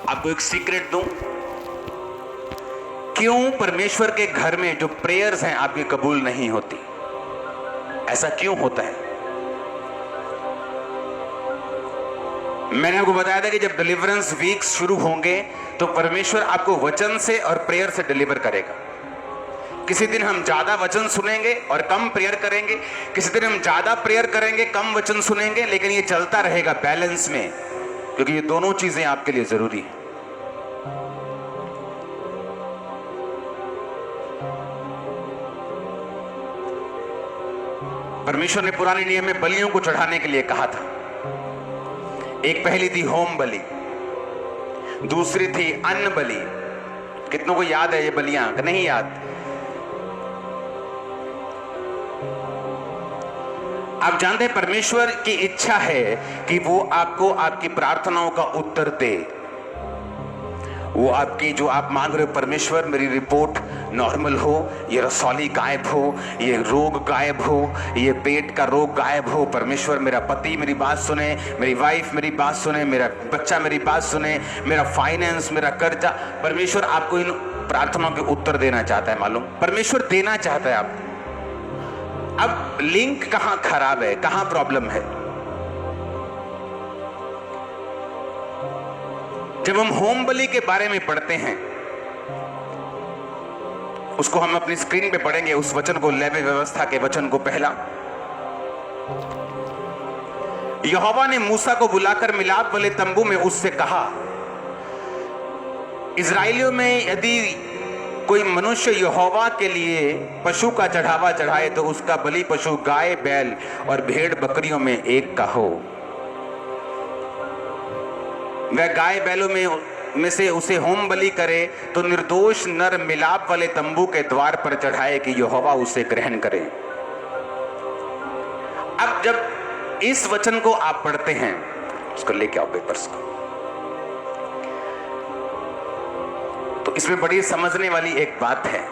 आपको एक सीक्रेट दूं, क्यों परमेश्वर के घर में जो प्रेयर्स हैं आपकी कबूल नहीं होती? ऐसा क्यों होता है? मैंने आपको बताया था कि जब डिलीवरेंस वीक्स शुरू होंगे तो परमेश्वर आपको वचन से और प्रेयर से डिलीवर करेगा। किसी दिन हम ज्यादा वचन सुनेंगे और कम प्रेयर करेंगे, किसी दिन हम ज्यादा प्रेयर करेंगे कम वचन सुनेंगे, लेकिन ये चलता रहेगा बैलेंस में, क्योंकि ये दोनों चीजें आपके लिए जरूरी है। परमेश्वर ने पुराने नियम में बलियों को चढ़ाने के लिए कहा था। एक पहली थी होम बलि, दूसरी थी अन्न बलि। कितनों को याद है ये बलियां? नहीं याद? आप जानते हैं परमेश्वर की इच्छा है कि वो आपको आपकी प्रार्थनाओं का उत्तर दे। वो आपकी जो आप मांग रहे हो, परमेश्वर मेरी रिपोर्ट नॉर्मल हो, ये रसौली गायब हो, ये रोग गायब हो, ये पेट का रोग गायब हो, परमेश्वर मेरा पति मेरी बात सुने, मेरी वाइफ मेरी बात सुने, मेरा बच्चा मेरी बात सुने, मेरा फाइनेंस, मेरा कर्जा। परमेश्वर आपको इन प्रार्थनाओं के उत्तर देना चाहता है। मालूम, परमेश्वर देना चाहता है आपको। अब लिंक कहां खराब है, कहां प्रॉब्लम है? जब हम होम बलि के बारे में पढ़ते हैं, उसको हम अपनी स्क्रीन पे पढ़ेंगे, उस वचन को, लेवी व्यवस्था के वचन को। पहला, यहोवा ने मूसा को बुलाकर मिलाप वाले तंबू में उससे कहा, इजराइलियों में यदि कोई मनुष्य यहोवा के लिए पशु का चढ़ावा चढ़ाए तो उसका बलि पशु गाय, बैल और भेड़ बकरियों में एक का हो। वह गाय बैलों में से उसे होम बलि करे तो निर्दोष नर मिलाप वाले तंबू के द्वार पर चढ़ाए कि यहोवा उसे ग्रहण करे। अब जब इस वचन को आप पढ़ते हैं, उसको लेके आओ पेपर्स को, तो इसमें बड़ी समझने वाली एक बात है।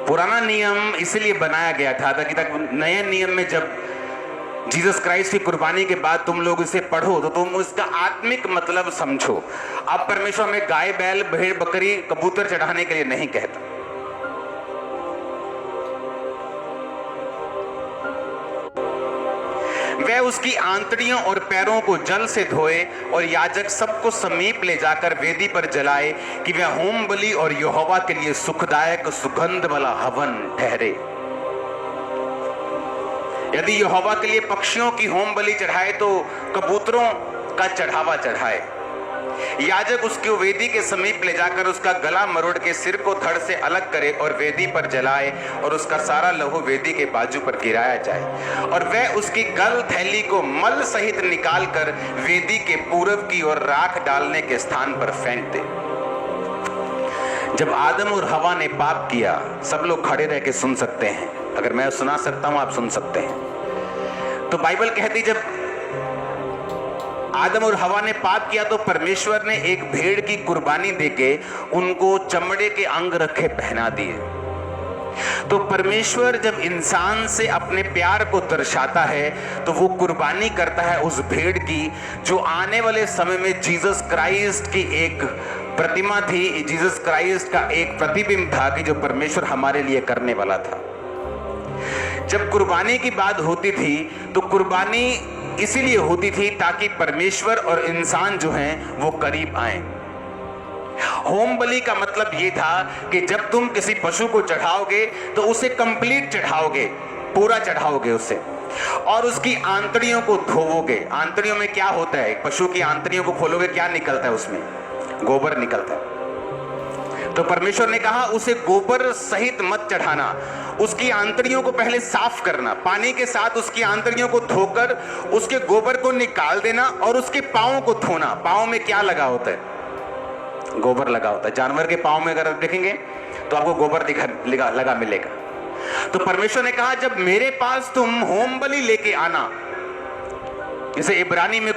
पुराना नियम इसलिए बनाया गया था ताकि नए नियम में जब जीसस क्राइस्ट की कुर्बानी के बाद तुम लोग इसे पढ़ो तो तुम उसका आत्मिक मतलब समझो। अब परमेश्वर हमें गाय, बैल, भेड़, बकरी, कबूतर चढ़ाने के लिए नहीं कहता। वह उसकी आंतड़ियों और पैरों को जल से धोए और याजक सबको समीप ले जाकर वेदी पर जलाए कि वह होम बलि और यहोवा के लिए सुखदायक सुगंध वाला हवन ठहरे। यदि यहोवा के लिए पक्षियों की होम बलि चढ़ाए तो कबूतरों का चढ़ावा चढ़ाए। याजक उसको वेदी के समीप ले जाकर उसका गला मरोड़ के सिर को धड़ से अलग करे और वेदी पर जलाए और उसका सारा लहू वेदी के बाजू पर गिराया जाए और वह उसकी गल थैली को मल सहित निकाल कर वेदी के पूरब की ओर राख डालने के स्थान पर फेंक दे। जब आदम और हवा ने पाप किया, सब लोग खड़े रह के सुन सकते हैं, अगर मैं सुना सकता हूं आप सुन सकते हैं। तो बाइबल कहती जब आदम और हवा ने पाप किया तो परमेश्वर ने एक भेड़ की कुर्बानी देके उनको चमड़े के अंग रखे पहना दिए। तो परमेश्वर जब इंसान से अपने प्यार को दर्शाता है तो वो कुर्बानी करता है उस भेड़ की, जो आने वाले समय में जीसस क्राइस्ट की एक प्रतिमा थी, जीसस क्राइस्ट का एक प्रतिबिंब था कि जो परमेश्वर हमारे लिए करने वाला था। जब कुर्बानी की बात होती थी तो कुर्बानी इसीलिए होती थी ताकि परमेश्वर और इंसान जो हैं वो करीब आए। होम बलि का मतलब ये था कि जब तुम किसी पशु को चढ़ाओगे तो उसे कंप्लीट चढ़ाओगे, पूरा चढ़ाओगे उसे, और उसकी आंतड़ियों को धोवोगे। आंतड़ियों में क्या होता है? पशु की आंतड़ियों को खोलोगे, क्या निकलता है उसमें? गोबर निकलता है। तो परमेश्वर ने कहा उसे गोबर सहित मत चढ़ाना, उसकी आंतड़ियों को पहले साफ करना, पानी के साथ उसकी आंतड़ियों को धोकर उसके गोबर को निकाल देना और उसके पांवों को धोना। पांव में क्या लगा होता है? गोबर लगा होता है। जानवर के पांव में अगर आप देखेंगे तो आपको गोबर लगा मिलेगा। तो परमेश्वर ने कहा जब मेरे पास तुम होम बलि लेके आना, जिसे इब्रानी में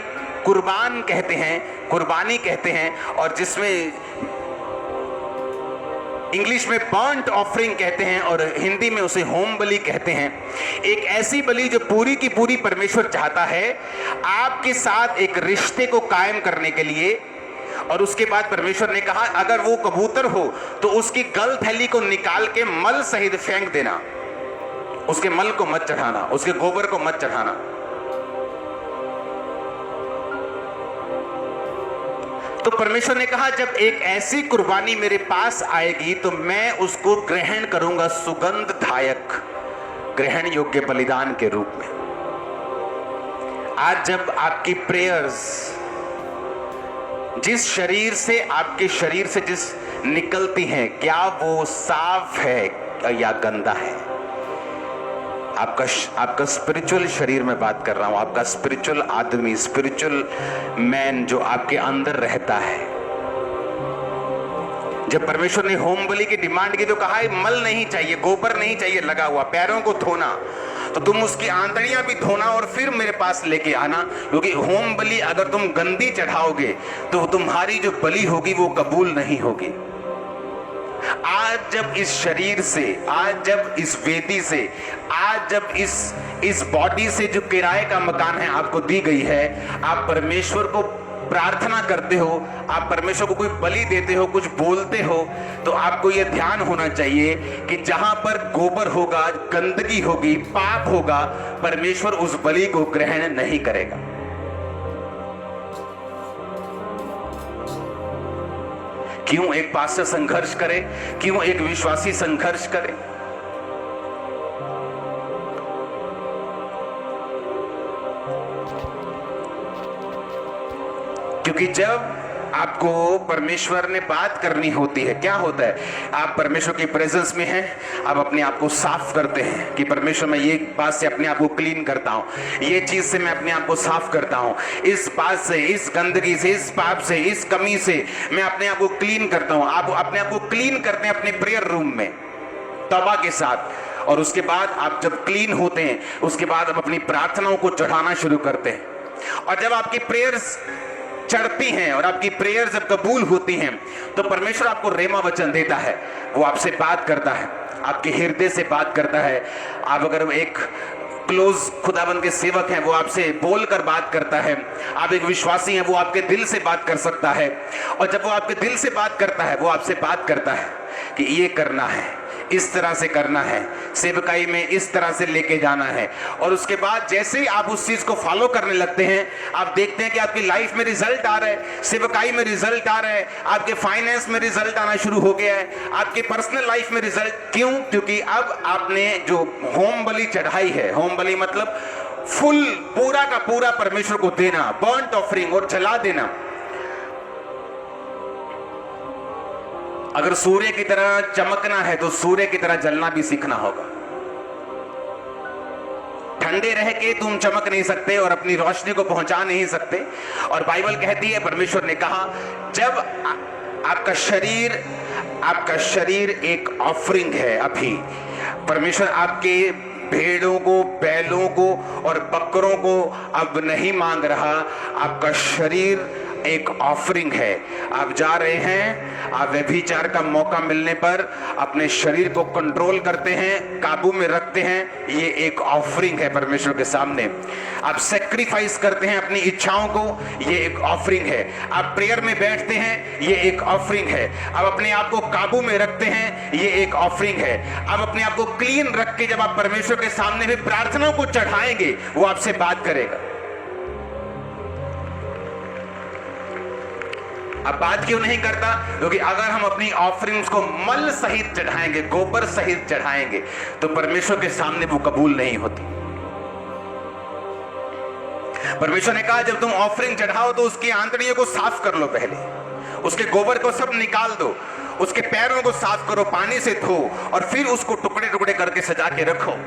कुर्बान कहते हैं, कुर्बानी कहते हैं, और जिसमें इंग्लिश में बर्न्ट ऑफरिंग कहते हैं और हिंदी में उसे होम बलि कहते हैं। एक ऐसी बलि जो पूरी की पूरी परमेश्वर चाहता है आपके साथ एक रिश्ते को कायम करने के लिए और उसके बाद परमेश्वर ने कहा अगर वो कबूतर हो तो उसकी गल थैली को निकाल के मल सहित फेंक देना, उसके मल को मत चढ़ाना, उसके गोबर को मत चढ़ाना। तो परमेश्वर ने कहा जब एक ऐसी कुर्बानी मेरे पास आएगी तो मैं उसको ग्रहण करूंगा सुगंधदायक, ग्रहण योग्य बलिदान के रूप में। आज जब आपकी प्रेयर्स जिस शरीर से, आपके शरीर से जिस निकलती हैं, क्या वो साफ है या गंदा है? आपका स्पिरिचुअल शरीर में बात कर रहा हूं, आपका स्पिरिचुअल आदमी, स्पिरिचुअल मैन जो आपके अंदर रहता है। जब परमेश्वर ने होम बलि की डिमांड की तो कहा है मल नहीं चाहिए, गोबर नहीं चाहिए लगा हुआ, पैरों को धोना, तो तुम उसकी आंतड़ियां भी धोना और फिर मेरे पास लेके आना, क्योंकि होम बलि अगर तुम गंदी चढ़ाओगे तो तुम्हारी जो बलि होगी वो कबूल नहीं होगी। आज जब इस शरीर से, आज जब इस वेदी से, आज जब इस बॉडी से जो किराए का मकान है आपको दी गई है, आप परमेश्वर को प्रार्थना करते हो, आप परमेश्वर को कोई बलि देते हो, कुछ बोलते हो, तो आपको यह ध्यान होना चाहिए कि जहां पर गोबर होगा, गंदगी होगी, पाप होगा, परमेश्वर उस बलि को ग्रहण नहीं करेगा। क्यों एक पास्टर संघर्ष करे? क्यों एक विश्वासी संघर्ष करे? क्योंकि जब आपको परमेश्वर ने बात करनी होती है, क्या होता है, आप परमेश्वर की प्रेजेंस में हैं, आप अपने आप को साफ करते हैं कि परमेश्वर मैं ये बात से अपने आप को क्लीन करता हूँ, ये चीज से मैं अपने आप को साफ करता हूँ, इस बात से, इस गंदगी से, इस पाप से, इस कमी से मैं अपने आप को क्लीन करता हूँ। आप अपने आप को क्लीन करते हैं अपने प्रेयर रूम में तौबा के साथ, और उसके बाद आप जब क्लीन होते हैं उसके बाद आप अपनी प्रार्थनाओं को चढ़ाना शुरू करते हैं। और जब आपकी प्रेयर्स चढ़ती हैं और आपकी प्रेयर जब कबूल होती हैं तो परमेश्वर आपको रेमा वचन देता है, वो आपसे बात करता है, आपके हृदय से बात करता है। आप अगर एक क्लोज खुदाबंद के सेवक हैं, वो आपसे बोलकर बात करता है। आप एक विश्वासी हैं, वो आपके दिल से बात कर सकता है, और जब वो आपके दिल से बात करता है वो आपसे बात करता है कि ये करना है, इस तरह से करना है, सेवकाई में इस तरह से लेके जाना है। और उसके बाद जैसे ही आप उस चीज को फॉलो करने लगते हैं, आप देखते हैं कि आपकी लाइफ में रिजल्ट आ रहा है, सेवकाई में रिजल्ट आ रहा है, आपके फाइनेंस में रिजल्ट आना शुरू हो गया है, आपके पर्सनल लाइफ में रिजल्ट। क्यों? क्योंकि अब आपने जो होम बलि चढ़ाई है, होम बलि मतलब फुल, पूरा का पूरा परमेश्वर को देना, बर्न्ट ऑफरिंग और जला देना। अगर सूर्य की तरह चमकना है तो सूर्य की तरह जलना भी सीखना होगा। ठंडे रह के तुम चमक नहीं सकते और अपनी रोशनी को पहुंचा नहीं सकते। और बाइबल कहती है, परमेश्वर ने कहा, जब आपका शरीर एक ऑफरिंग है, अभी परमेश्वर आपके भेड़ों को, बैलों को और बकरों को अब नहीं मांग रहा, आपका शरीर एक ऑफरिंग है। आप जा रहे हैं, आप व्यभिचार का मौका मिलने पर अपने शरीर को कंट्रोल करते हैं, काबू में रखते हैं, ये एक ऑफरिंग है परमेश्वर के सामने। आप सेक्रीफाइस करते हैं अपनी इच्छाओं को, ये एक ऑफरिंग है। आप प्रेयर में बैठते हैं, ये एक ऑफरिंग है। आप अपने आप को काबू में रखते हैं, ये एक ऑफरिंग है। आप अपने आप को क्लीन रख के जब आप परमेश्वर के सामने भी प्रार्थनाओं को चढ़ाएंगे, वो आपसे बात करेगा। अब बात क्यों नहीं करता? क्योंकि अगर हम अपनी ऑफरिंग्स को मल सहित चढ़ाएंगे, गोबर सहित चढ़ाएंगे, तो परमेश्वर के सामने वो कबूल नहीं होती। परमेश्वर ने कहा जब तुम ऑफरिंग चढ़ाओ तो उसकी आंतड़ियों को साफ कर लो, पहले उसके गोबर को सब निकाल दो, उसके पैरों को साफ करो, पानी से धो, और फिर उसको टुकड़े टुकड़े करके सजा के रखो।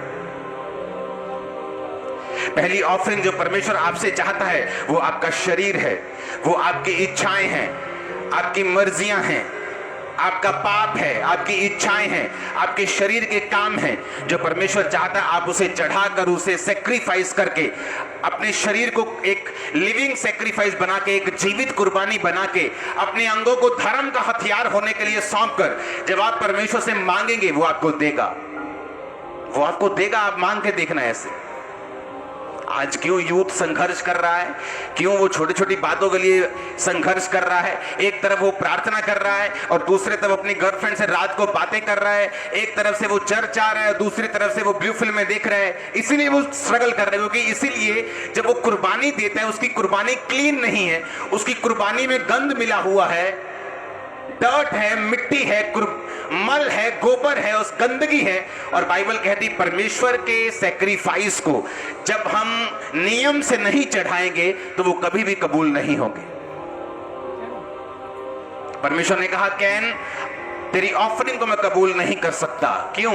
पहली ऑफरिंग जो परमेश्वर आपसे चाहता है वो आपका शरीर है, वो आपकी इच्छाएं हैं, आपकी मर्जियां हैं, आपका पाप है, आपकी इच्छाएं हैं, आपके शरीर के काम हैं। जो परमेश्वर चाहता है आप उसे चढ़ाकर, उसे सेक्रीफाइस करके, अपने शरीर को एक लिविंग सेक्रीफाइस बना के, एक जीवित कुर्बानी बना के, अपने अंगों को धर्म का हथियार होने के लिए सौंप कर जब आप परमेश्वर से मांगेंगे, वो आपको देगा, वो आपको देगा। आप मांग के देखना ऐसे। आज क्यों यूथ संघर्ष कर रहा है, क्यों वो छोटी छोटी बातों के लिए संघर्ष कर रहा है। एक तरफ वो प्रार्थना कर रहा है और दूसरे तरफ अपनी गर्लफ्रेंड से रात को बातें कर रहा है। एक तरफ से वो चर्च आ रहा है और दूसरी तरफ से वो ब्लू फिल्में देख रहा है। इसीलिए वो स्ट्रगल कर रहे हैं, क्योंकि इसीलिए जब वो कुर्बानी देता है उसकी कुर्बानी क्लीन नहीं है, उसकी कुर्बानी में गंद मिला हुआ है, डर्ट है, मिट्टी है, मल है, गोबर है, उस गंदगी है। और बाइबल कहती परमेश्वर के सैक्रिफाइस को जब हम नियम से नहीं चढ़ाएंगे तो वो कभी भी कबूल नहीं होंगे। परमेश्वर ने कहा कैन तेरी ऑफरिंग को मैं कबूल नहीं कर सकता। क्यों?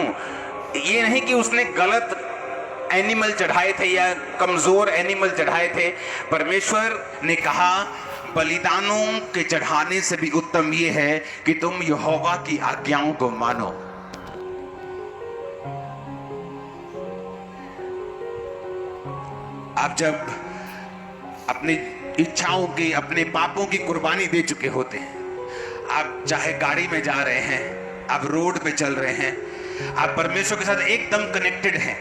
ये नहीं कि उसने गलत एनिमल चढ़ाए थे या कमजोर एनिमल चढ़ाए थे। परमेश्वर ने कहा बलिदानों के चढ़ाने से भी उत्तम यह है कि तुम यहोवा की आज्ञाओं को मानो। आप जब अपनी इच्छाओं की, अपने पापों की कुर्बानी दे चुके होते हैं, आप चाहे गाड़ी में जा रहे हैं, आप रोड पे चल रहे हैं, आप परमेश्वर के साथ एकदम कनेक्टेड हैं,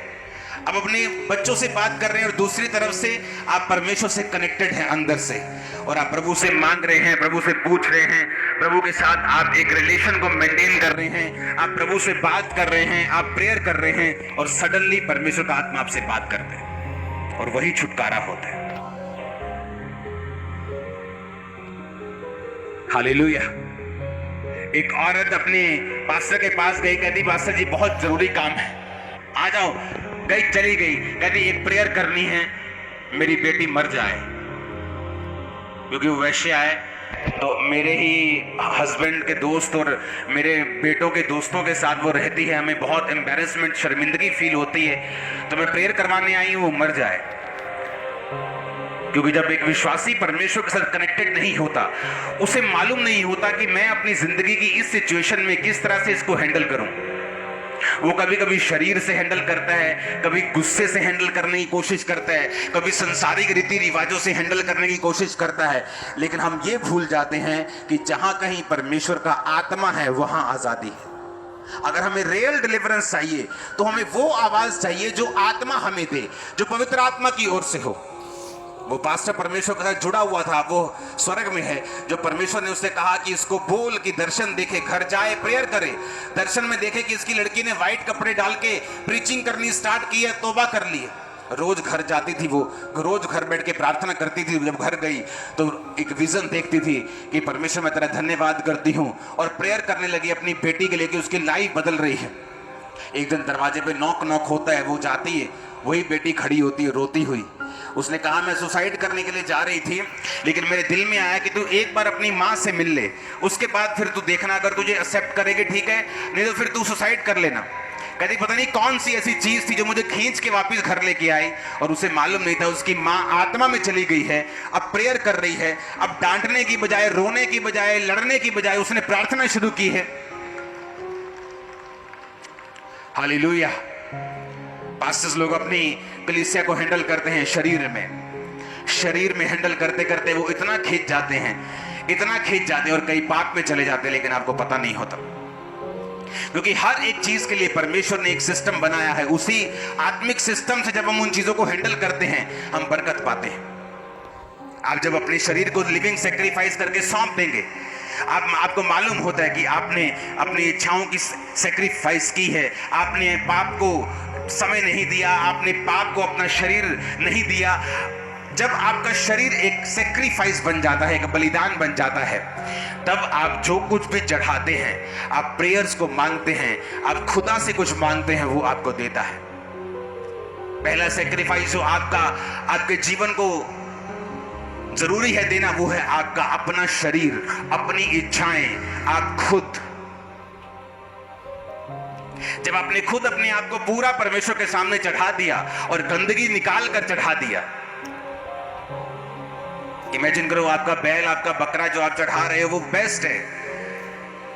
आप अपने बच्चों से बात कर रहे हैं और दूसरी तरफ से आप परमेश्वर से कनेक्टेड हैं अंदर से, और आप प्रभु से मांग रहे हैं, प्रभु से पूछ रहे हैं, प्रभु के साथ आप एक रिलेशन को मेंटेन कर रहे हैं, आप प्रभु से बात कर रहे हैं, आप प्रेयर कर रहे हैं, और सडनली परमेश्वर का आत्मा आपसे बात करते हैं और वही छुटकारा होता है। हालेलुया। एक औरत अपने पास्टर के पास गई, कहती पास्टर जी बहुत जरूरी काम है, आ जाओ। गई, चली गई, कहती एक प्रेयर करनी है, मेरी बेटी मर जाए, क्योंकि वो वैश्य है। तो मेरे ही हस्बैंड के दोस्त और मेरे बेटों के दोस्तों के साथ वो रहती है, हमें बहुत एम्बैरेसमेंट, शर्मिंदगी फील होती है, तो मैं प्रेयर करवाने आई हूँ वो मर जाए। क्योंकि जब एक विश्वासी परमेश्वर के साथ कनेक्टेड नहीं होता, उसे मालूम नहीं होता कि मैं अपनी जिंदगी की इस सिचुएशन में किस तरह से इसको हैंडल करूं। वो कभी कभी शरीर से हैंडल करता है, कभी गुस्से से हैंडल करने की कोशिश करता है, कभी संसारिक रीति रिवाजों से हैंडल करने की कोशिश करता है। लेकिन हम ये भूल जाते हैं कि जहां कहीं परमेश्वर का आत्मा है वहां आजादी है। अगर हमें रियल डिलीवरेंस चाहिए तो हमें वो आवाज चाहिए जो आत्मा हमें दे, जो पवित्र आत्मा की ओर से हो। वो पास्टर परमेश्वर के साथ जुड़ा हुआ था, वो स्वर्ग में है, जो परमेश्वर ने उससे कहा कि इसको बोल कि दर्शन देखे, घर जाए प्रेयर करे, दर्शन में देखे कि इसकी लड़की ने व्हाइट कपड़े डाल के प्रीचिंग करनी स्टार्ट की है, तौबा कर ली है। रोज घर जाती थी, वो रोज घर बैठ के प्रार्थना करती थी। जब घर गई तो एक विजन देखती थी कि परमेश्वर मैं तेरा धन्यवाद करती हूँ, और प्रेयर करने लगी अपनी बेटी के लिए कि उसकी लाइफ बदल रही है। एक दिन दरवाजे पे नॉक नॉक होता है, वो जाती है, वही बेटी खड़ी होती है रोती हुई। उसने कहा मैं सुसाइड करने के लिए जा रही थी, लेकिन मेरे दिल में आया कि तू एक बार अपनी माँ से मिल ले, उसके बाद फिर तू देखना, अगर तुझे एक्सेप्ट करेगी ठीक है, नहीं तो फिर तू सुसाइड कर लेना। कहती पता नहीं कौन सी ऐसी चीज थी जो मुझे खींच के वापस घर लेके आई, और उसे मालूम नहीं था उसकी माँ आत्मा में चली गई है, अब प्रेयर कर रही है। अब डांटने की बजाय, रोने की बजाय, लड़ने की बजाय उसने प्रार्थना शुरू की है। हालेलुया। पास्टर्स लोग अपनी कलीसिया को हैंडल करते हैं शरीर में हैंडल करते करते वो इतना खींच जाते हैं, और कई पाप में चले जाते हैं, लेकिन आपको पता नहीं होता। क्योंकि हर एक चीज के लिए परमेश्वर ने एक सिस्टम बनाया है, उसी आत्मिक सिस्टम से जब हम उन चीजों को हैंडल करते हैं हम बरकत पाते हैं। आप जब अपने शरीर को लिविंग सैक्रिफाइस करके सौंप देंगे, आपको मालूम होता है कि आपने अपनी इच्छाओं की सैक्रिफाइस की है, आपने पाप को समय नहीं दिया, आपने पाप को अपना शरीर नहीं दिया। जब आपका शरीर एक सैक्रिफाइस बन जाता है, एक बलिदान बन जाता है, तब आप जो कुछ भी चढ़ाते हैं, आप प्रेयर्स को मांगते हैं, आप खुदा से कुछ मांगते हैं, वो आपको देता है। पहला सैक्रिफाइस जो आपके जीवन को जरूरी है देना, वो है आपका अपना शरीर, अपनी इच्छाएं, आप खुद। जब आपने खुद अपने आप को पूरा परमेश्वर के सामने चढ़ा दिया और गंदगी निकाल कर चढ़ा दिया, इमेजिन करो आपका बैल, आपका बकरा जो आप चढ़ा रहे हो वो बेस्ट है,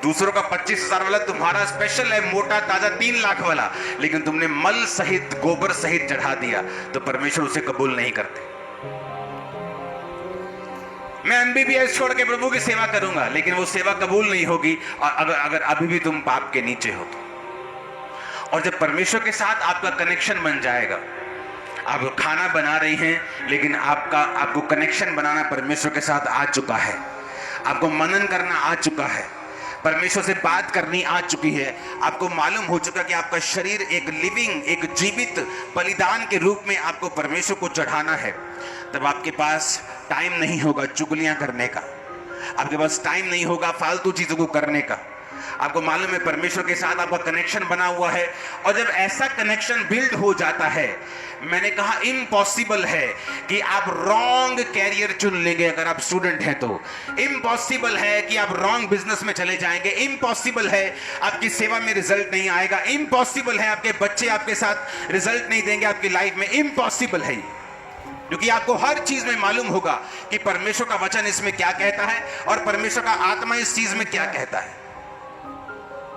दूसरों का 25,000 वाला तुम्हारा स्पेशल है, मोटा ताजा 3 लाख वाला, लेकिन तुमने मल सहित, गोबर सहित चढ़ा दिया, तो परमेश्वर उसे कबूल नहीं करते। मैं MBBS छोड़ के प्रभु की सेवा करूंगा, लेकिन वो सेवा कबूल नहीं होगी अगर अभी भी तुम पाप के नीचे हो तो। और जब परमेश्वर के साथ आपका कनेक्शन बन जाएगा, आप खाना बना रही हैं, लेकिन आपको कनेक्शन बनाना परमेश्वर के साथ आ चुका है, आपको मनन करना आ चुका है, परमेश्वर से बात करनी आ चुकी है, आपको मालूम हो चुका कि आपका शरीर एक लिविंग, एक जीवित बलिदान के रूप में आपको परमेश्वर को चढ़ाना है। तब आपके पास टाइम नहीं होगा चुगलियां करने का, आपके पास टाइम नहीं होगा फालतू चीजों को करने का। आपको मालूम है परमेश्वर के साथ आपका कनेक्शन बना हुआ है, और जब ऐसा कनेक्शन बिल्ड हो जाता है, मैंने कहा इम्पॉसिबल है कि आप रॉन्ग कैरियर चुन लेंगे। अगर आप स्टूडेंट हैं तो इम्पॉसिबल है कि आप रॉन्ग बिजनेस में चले जाएंगे, इम्पॉसिबल है आपकी सेवा में रिजल्ट नहीं आएगा, इम्पॉसिबल है आपके बच्चे आपके साथ रिजल्ट नहीं देंगे आपकी लाइफ में, इम्पॉसिबल है। क्योंकि आपको हर चीज में मालूम होगा कि परमेश्वर का वचन इसमें क्या कहता है और परमेश्वर का आत्मा इस चीज में क्या कहता है।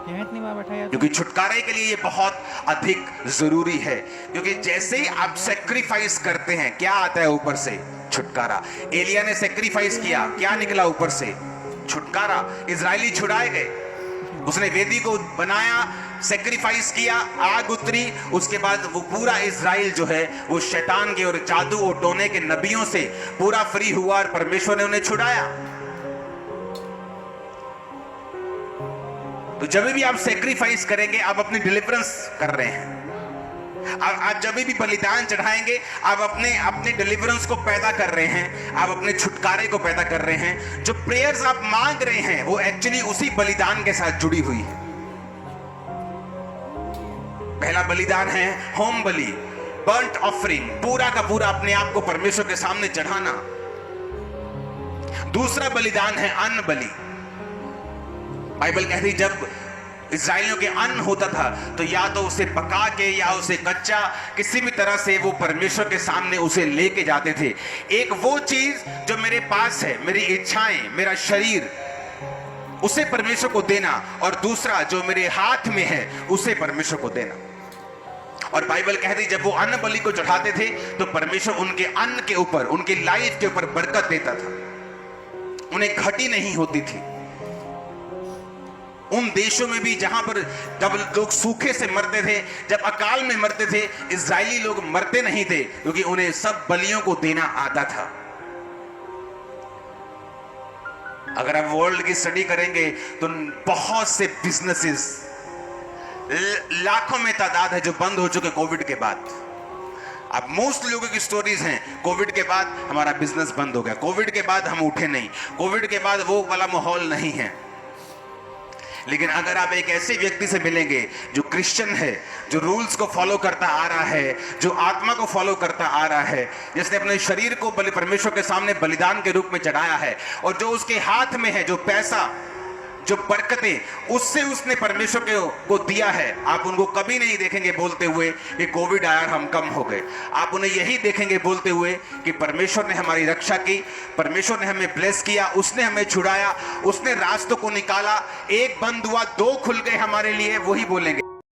क्योंकि छुटकारे के लिए ये बहुत अधिक जरूरी है, क्योंकि जैसे ही आप सेक्रीफाइस करते हैं क्या आता है ऊपर से? छुटकारा। एलिया ने सेक्रीफाइस किया, क्या निकला ऊपर से? छुटकारा। इजरायली छुड़ाए गए, उसने वेदी को बनाया, सेक्रीफाइस किया, आग उतरी, उसके बाद वो पूरा इजराइल जो है वो शैतान के और जादू और टोने के नबियों से पूरा फ्री हुआ और परमेश्वर ने उन्हें छुड़ाया। तो जब भी आप सेक्रीफाइस करेंगे आप अपनी डिलीवरेंस कर रहे हैं। आप जब भी बलिदान चढ़ाएंगे आप अपने डिलीवरेंस को पैदा कर रहे हैं, आप अपने छुटकारे को पैदा कर रहे हैं। जो प्रेयर्स आप मांग रहे हैं वो एक्चुअली उसी बलिदान के साथ जुड़ी हुई है। पहला बलिदान है होम बलि, बर्न्ट ऑफरिंग, पूरा का पूरा अपने आप को परमेश्वर के सामने चढ़ाना। दूसरा बलिदान है अन्न बलि। बाइबल कहती जब इस्राएलियों के अन्न होता था तो या तो उसे पका के या उसे कच्चा किसी भी तरह से वो परमेश्वर के सामने उसे लेके जाते थे। एक वो चीज जो मेरे पास है, मेरी इच्छाएं, मेरा शरीर, उसे परमेश्वर को देना, और दूसरा जो मेरे हाथ में है उसे परमेश्वर को देना। और बाइबल कहती जब वो अन्न बलि को चढ़ाते थे तो परमेश्वर उनके अन्न के ऊपर, उनकी लाइफ के ऊपर बरकत देता था, उन्हें घटी नहीं होती थी। उन देशों में भी जहां पर जब लोग सूखे से मरते थे, जब अकाल में मरते थे, इजरायली लोग मरते नहीं थे क्योंकि उन्हें सब बलियों को देना आता था। अगर आप वर्ल्ड की स्टडी करेंगे तो बहुत से बिजनेसेस, लाखों में तादाद है जो बंद हो चुके कोविड के बाद। अब मोस्ट लोगों की स्टोरीज हैं कोविड के बाद हमारा बिजनेस बंद हो गया, कोविड के बाद हम उठे नहीं, कोविड के बाद वो वाला माहौल नहीं है। लेकिन अगर आप एक ऐसे व्यक्ति से मिलेंगे जो क्रिश्चियन है, जो रूल्स को फॉलो करता आ रहा है, जो आत्मा को फॉलो करता आ रहा है, जिसने अपने शरीर को परमेश्वर के सामने बलिदान के रूप में चढ़ाया है, और जो उसके हाथ में है जो पैसा, जो बरकतें उससे उसने परमेश्वर को दिया है, आप उनको कभी नहीं देखेंगे बोलते हुए कि कोविड आया हम कम हो गए। आप उन्हें यही देखेंगे बोलते हुए कि परमेश्वर ने हमारी रक्षा की, परमेश्वर ने हमें ब्लेस किया, उसने हमें छुड़ाया, उसने रास्तों को निकाला, एक बंद हुआ दो खुल गए हमारे लिए, वही बोलेंगे।